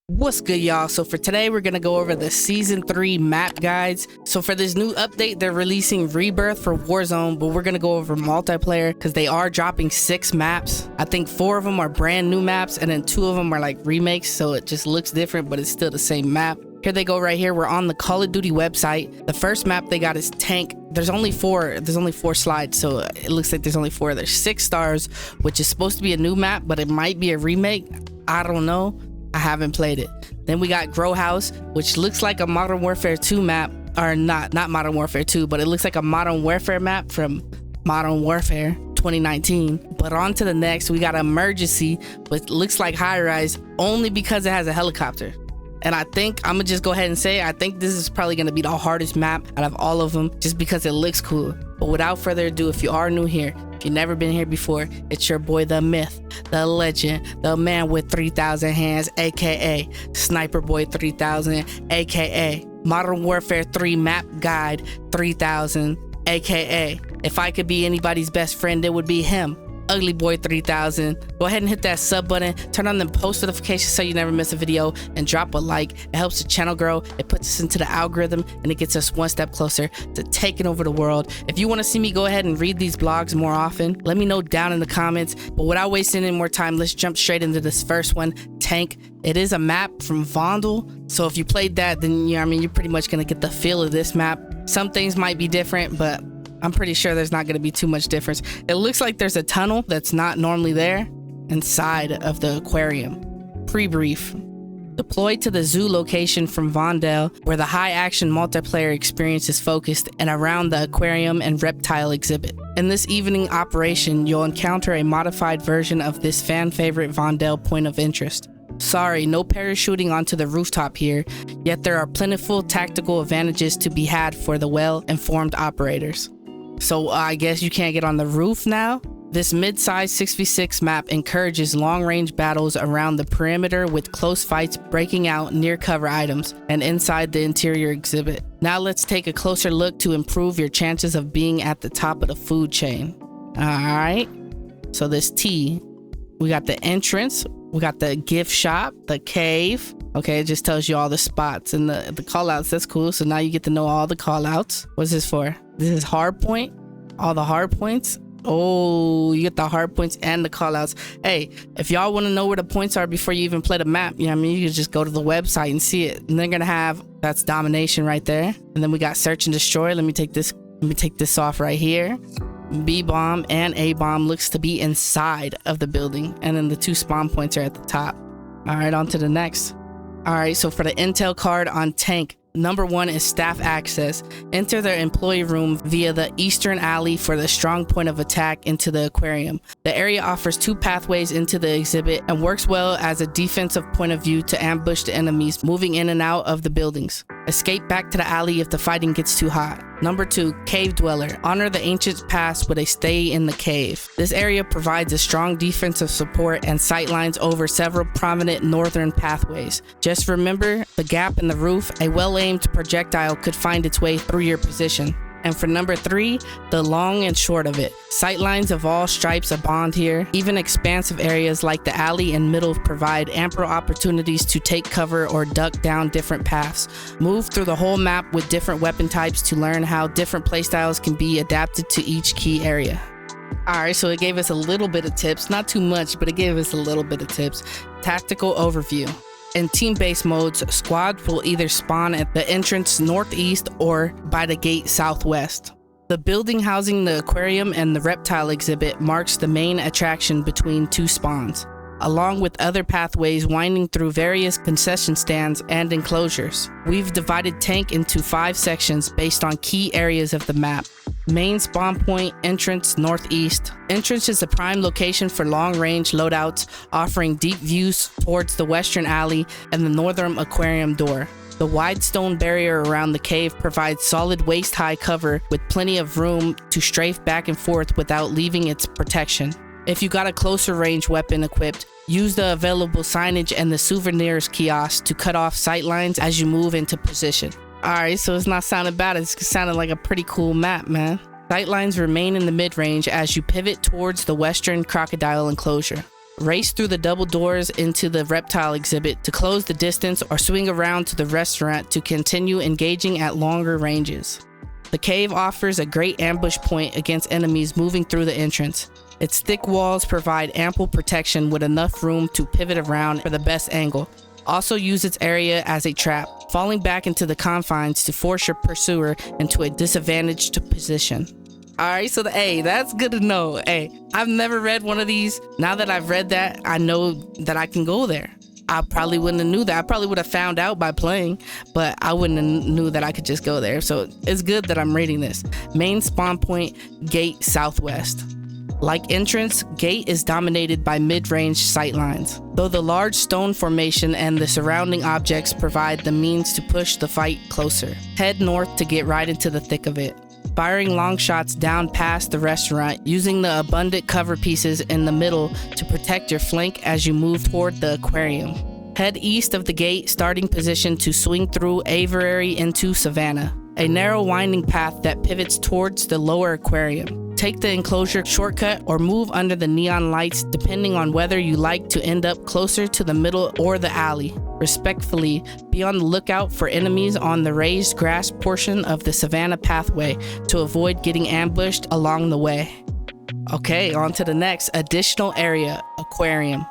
What's good, y'all? So for today we're gonna go over the season 3 map guides. So for this new update, they're releasing Rebirth for Warzone, but we're gonna go over multiplayer because they are dropping 6 maps. I think 4 of them are brand new maps and then 2 of them are like remakes, so it just looks different, but it's still the same map. Here they go right here. We're on the Call of Duty website. The first map they got is Tank. There's only 4 slides, so it looks like there's only 4. There's 6 stars, which is supposed to be a new map, but it might be a remake. I don't know. I haven't played it. Then we got Grow House, which looks like a Modern Warfare 2 map, or not Modern Warfare 2, but it looks like a Modern Warfare map from Modern Warfare 2019. But on to the next, we got Emergency, which looks like High Rise only because it has a helicopter. And I think I'm gonna just go ahead and say I think this is probably gonna be the hardest map out of all of them, just because it looks cool. But without further ado, if you are new here, if you've never been here before, it's your boy, the myth, the legend, the man with 3,000 hands, aka Sniper Boy 3000, aka Modern Warfare 3 Map Guide 3000, aka if I could be anybody's best friend, it would be him, Ugly Boy 3000. Go ahead and hit that sub button, turn on the post notifications so you never miss a video, and drop a like. It helps the channel grow, it puts us into the algorithm, and it gets us one step closer to taking over the world. If you want to see me go ahead and read these blogs more often, let me know down in the comments. But without wasting any more time, let's jump straight into this first one, Tank. It is a map from Vandal, so if you played that, then you're pretty much gonna get the feel of this map. Some things might be different, but I'm pretty sure there's not going to be too much difference. It looks like there's a tunnel that's not normally there inside of the aquarium. Pre-brief. Deploy to the zoo location from Vandal, where the high-action multiplayer experience is focused, and around the aquarium and reptile exhibit. In this evening operation, you'll encounter a modified version of this fan-favorite Vandal point of interest. Sorry, no parachuting onto the rooftop here, yet there are plentiful tactical advantages to be had for the well-informed operators. So I guess you can't get on the roof now? This mid-size 6v6 map encourages long-range battles around the perimeter with close fights breaking out near cover items and inside the interior exhibit. Now let's take a closer look to improve your chances of being at the top of the food chain. Alright, so this T, we got the entrance, we got the gift shop, the cave. Okay, it just tells you all the spots and the callouts. That's cool. So now you get to know all the callouts. What's this for? This is hard point. All the hard points. Oh, you get the hard points and the callouts. Hey, if y'all want to know where the points are before you even play the map, you can just go to the website and see it. And they're gonna have, that's domination right there. And then we got search and destroy. Let me take this off right here. B bomb and A bomb looks to be inside of the building, and then the 2 spawn points are at the top. All right, on to the next. All right, so for the intel card on Tank, number 1 is staff access. Enter the employee room via the eastern alley for the strong point of attack into the aquarium. The area offers 2 pathways into the exhibit and works well as a defensive point of view to ambush the enemies moving in and out of the buildings. Escape back to the alley if the fighting gets too hot. Number 2, Cave Dweller. Honor the ancient past with a stay in the cave. This area provides a strong defensive support and sightlines over several prominent northern pathways. Just remember the gap in the roof. A well-aimed projectile could find its way through your position. And for number 3, the long and short of it. Sightlines of all stripes abound here. Even expansive areas like the alley and middle provide ample opportunities to take cover or duck down different paths. Move through the whole map with different weapon types to learn how different playstyles can be adapted to each key area. Alright, so it gave us a little bit of tips. Not too much, but it gave us a little bit of tips. Tactical overview. In team-based modes, squads will either spawn at the entrance northeast or by the gate southwest. The building housing the aquarium and the reptile exhibit marks the main attraction between 2 spawns, along with other pathways winding through various concession stands and enclosures. We've divided Tank into 5 sections based on key areas of the map. Main spawn point, entrance northeast. Entrance is a prime location for long-range loadouts, offering deep views towards the western alley and the northern aquarium door. The wide stone barrier around the cave provides solid waist-high cover with plenty of room to strafe back and forth without leaving its protection. If you got a closer range weapon equipped, use the available signage and the souvenirs kiosk to cut off sightlines as you move into position. Alright, so it's not sounding bad, it's sounding like a pretty cool map, man. Sightlines remain in the mid-range as you pivot towards the western crocodile enclosure. Race through the double doors into the reptile exhibit to close the distance, or swing around to the restaurant to continue engaging at longer ranges. The cave offers a great ambush point against enemies moving through the entrance. Its thick walls provide ample protection with enough room to pivot around for the best angle. Also use its area as a trap, falling back into the confines to force your pursuer into a disadvantaged position. Alright, so that's good to know. I've never read one of these. Now that I've read that, I know that I can go there. I probably wouldn't have knew that. I probably would have found out by playing, but I wouldn't have knew that I could just go there. So it's good that I'm reading this. Main spawn point, gate southwest. Like entrance, gate is dominated by mid-range sightlines, though the large stone formation and the surrounding objects provide the means to push the fight closer. Head north to get right into the thick of it, firing long shots down past the restaurant, using the abundant cover pieces in the middle to protect your flank as you move toward the aquarium. Head east of the gate, starting position to swing through aviary into Savannah, a narrow winding path that pivots towards the lower aquarium. Take the enclosure shortcut or move under the neon lights depending on whether you like to end up closer to the middle or the alley. Respectfully, be on the lookout for enemies on the raised grass portion of the Savannah pathway to avoid getting ambushed along the way. Okay, on to the next additional area, aquarium.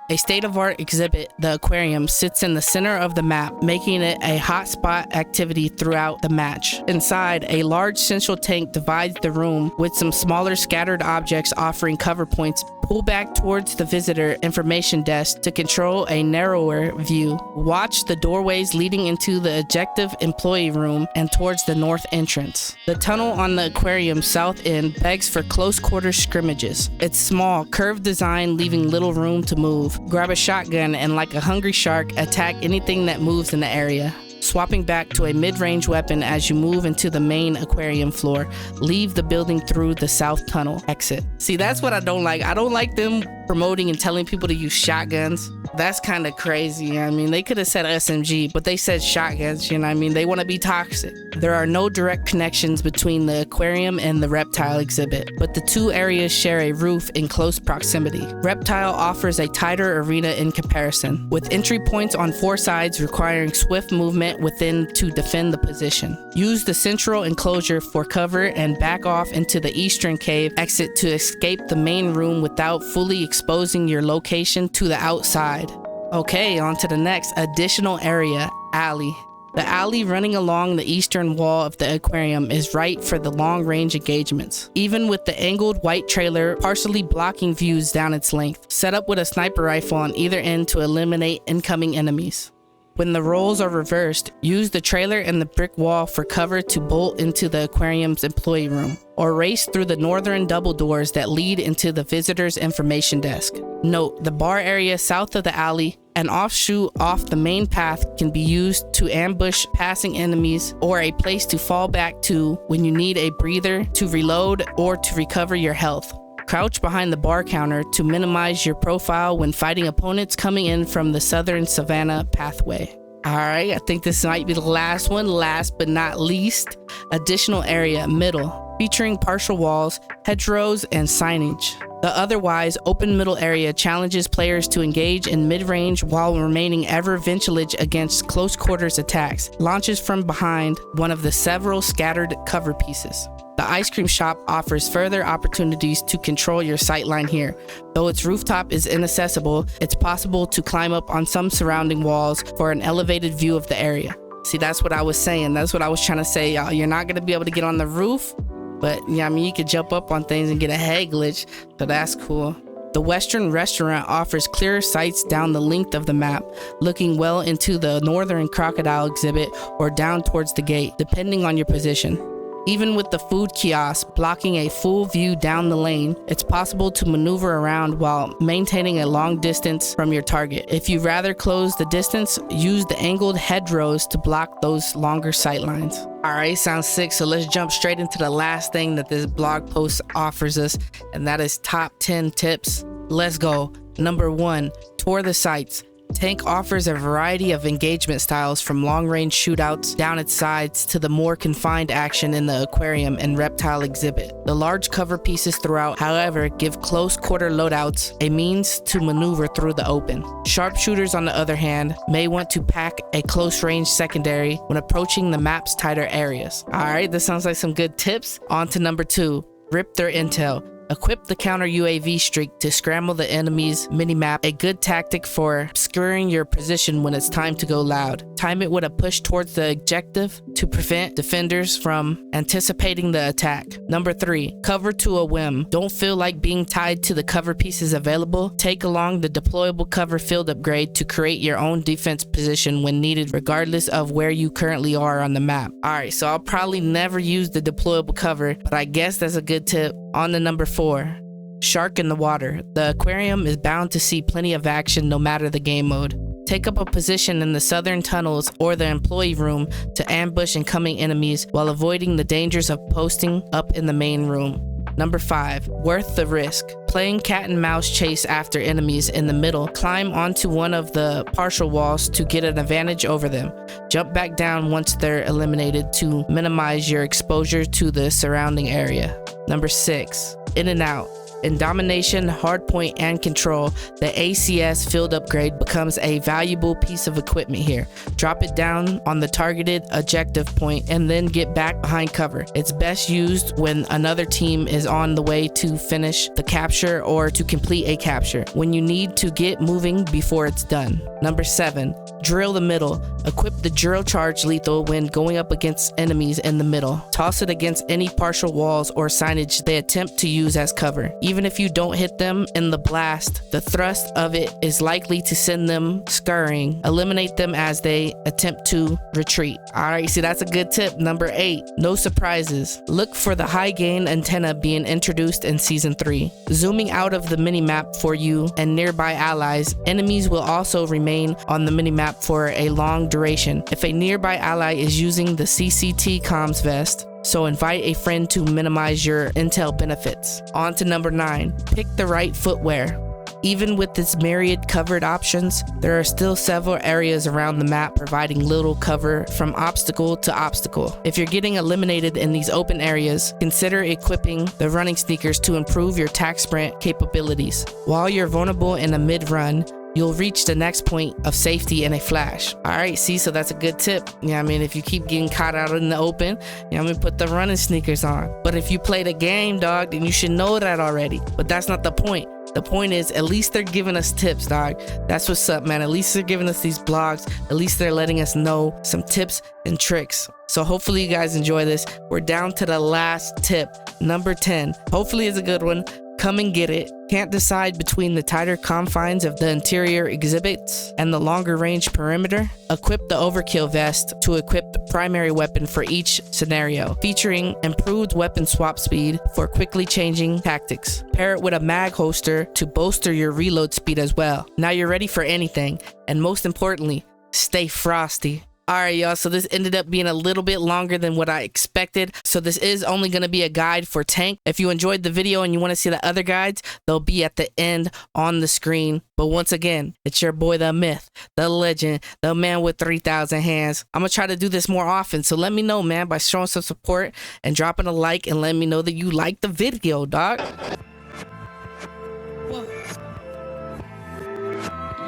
A state-of-art exhibit, the aquarium sits in the center of the map, making it a hotspot activity throughout the match. Inside, a large central tank divides the room with some smaller scattered objects offering cover points. Pull back towards the visitor information desk to control a narrower view. Watch the doorways leading into the objective employee room and towards the north entrance. The tunnel on the aquarium's south end begs for close quarter scrimmages. It's small, curved design leaving little room to move. Grab a shotgun and like a hungry shark, attack anything that moves in the area. Swapping back to a mid-range weapon as you move into the main aquarium floor. Leave the building through the south tunnel exit. See, that's what I don't like. I don't like them promoting and telling people to use shotguns. That's kind of crazy. You know what I mean, they could have said SMG, but they said shotguns. You know what I mean? They want to be toxic. There are no direct connections between the aquarium and the reptile exhibit, but the two areas share a roof in close proximity. Reptile offers a tighter arena in comparison, with entry points on 4 sides requiring swift movement within to defend the position. Use the central enclosure for cover and back off into the eastern cave exit to escape the main room without fully exposing your location to the outside. Okay, on to the next additional area, alley. The alley running along the eastern wall of the aquarium is right for the long-range engagements, even with the angled white trailer partially blocking views down its length. Set up with a sniper rifle on either end to eliminate incoming enemies. When the roles are reversed, use the trailer and the brick wall for cover to bolt into the aquarium's employee room, or race through the northern double doors that lead into the visitor's information desk. Note, the bar area south of the alley, an offshoot off the main path, can be used to ambush passing enemies or a place to fall back to when you need a breather to reload or to recover your health. Crouch behind the bar counter to minimize your profile when fighting opponents coming in from the southern Savannah pathway. Alright, I think this might be the last one, last but not least. Additional area, middle, featuring partial walls, hedgerows, and signage. The otherwise open middle area challenges players to engage in mid-range while remaining ever vigilant against close quarters attacks. Launches from behind one of the several scattered cover pieces. The ice cream shop offers further opportunities to control your sightline here. Though its rooftop is inaccessible, it's possible to climb up on some surrounding walls for an elevated view of the area. See, that's what I was saying. That's what I was trying to say, y'all. You're not going to be able to get on the roof, but yeah, I mean, you could jump up on things and get a head glitch, so that's cool. The Western Restaurant offers clearer sights down the length of the map, looking well into the northern crocodile exhibit or down towards the gate, depending on your position. Even with the food kiosk blocking a full view down the lane, it's possible to maneuver around while maintaining a long distance from your target. If you rather close the distance, use the angled hedgerows to block those longer sightlines. Alright, sounds sick, so let's jump straight into the last thing that this blog post offers us, and that is top 10 tips. Let's go. Number 1, tour the sites. Tank offers a variety of engagement styles from long-range shootouts down its sides to the more confined action in the aquarium and reptile exhibit. The large cover pieces throughout, however, give close quarter loadouts a means to maneuver through the open. Sharpshooters, on the other hand, may want to pack a close-range secondary when approaching the map's tighter areas. Alright, this sounds like some good tips. On to number 2, rip their intel. Equip the counter UAV streak to scramble the enemy's minimap, a good tactic for obscuring your position when it's time to go loud. Time it with a push towards the objective to prevent defenders from anticipating the attack. Number 3, cover to a whim. Don't feel like being tied to the cover pieces available? Take along the deployable cover field upgrade to create your own defense position when needed, regardless of where you currently are on the map. Alright, so I'll probably never use the deployable cover, but I guess that's a good tip. On to number 4, shark in the water. The aquarium is bound to see plenty of action no matter the game mode. Take up a position in the southern tunnels or the employee room to ambush incoming enemies while avoiding the dangers of posting up in the main room. Number 5, worth the risk. Playing cat and mouse chase after enemies in the middle, climb onto one of the partial walls to get an advantage over them. Jump back down once they're eliminated to minimize your exposure to the surrounding area. Number 6, in and out. In domination, hardpoint, and control, the ACS field upgrade becomes a valuable piece of equipment here. Drop it down on the targeted objective point and then get back behind cover. It's best used when another team is on the way to finish the capture or to complete a capture, when you need to get moving before it's done. Number 7, drill the middle. Equip the drill charge lethal when going up against enemies in the middle. Toss it against any partial walls or signage they attempt to use as cover. Even if you don't hit them in the blast, the thrust of it is likely to send them scurrying. Eliminate them as they attempt to retreat. Alright, see, that's a good tip. Number 8, no surprises. Look for the high gain antenna being introduced in Season 3. Zooming out of the minimap for you and nearby allies, enemies will also remain on the minimap for a long duration. If a nearby ally is using the CCT comms vest, so invite a friend to minimize your intel benefits. On to number 9, pick the right footwear. Even with its myriad covered options, there are still several areas around the map providing little cover from obstacle to obstacle. If you're getting eliminated in these open areas, consider equipping the running sneakers to improve your tac sprint capabilities. While you're vulnerable in a mid-run, you'll reach the next point of safety in a flash. Alright, see, so that's a good tip. You know what I mean? If you keep getting caught out in the open, you know what I mean, put the running sneakers on. But if you play the game, dog, then you should know that already. But that's not the point. The point is, at least they're giving us tips, dog. That's what's up, man. At least they're giving us these blogs. At least they're letting us know some tips and tricks. So hopefully you guys enjoy this. We're down to the last tip, number 10. Hopefully it's a good one. Come and get it. Can't decide between the tighter confines of the interior exhibits and the longer range perimeter? Equip the overkill vest to equip the primary weapon for each scenario, featuring improved weapon swap speed for quickly changing tactics. Pair it with a mag holster to bolster your reload speed as well. Now you're ready for anything, and most importantly, stay frosty. Alright, y'all, so this ended up being a little bit longer than what I expected. So this is only going to be a guide for tank. If you enjoyed the video and you want to see the other guides, they'll be at the end on the screen. But once again, it's your boy, the myth, the legend, the man with 3,000 hands. I'm going to try to do this more often. So let me know, man, by showing some support and dropping a like and letting me know that you like the video, dog.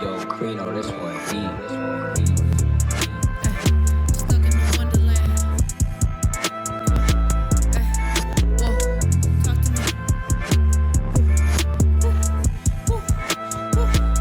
Yo, Queen on this one.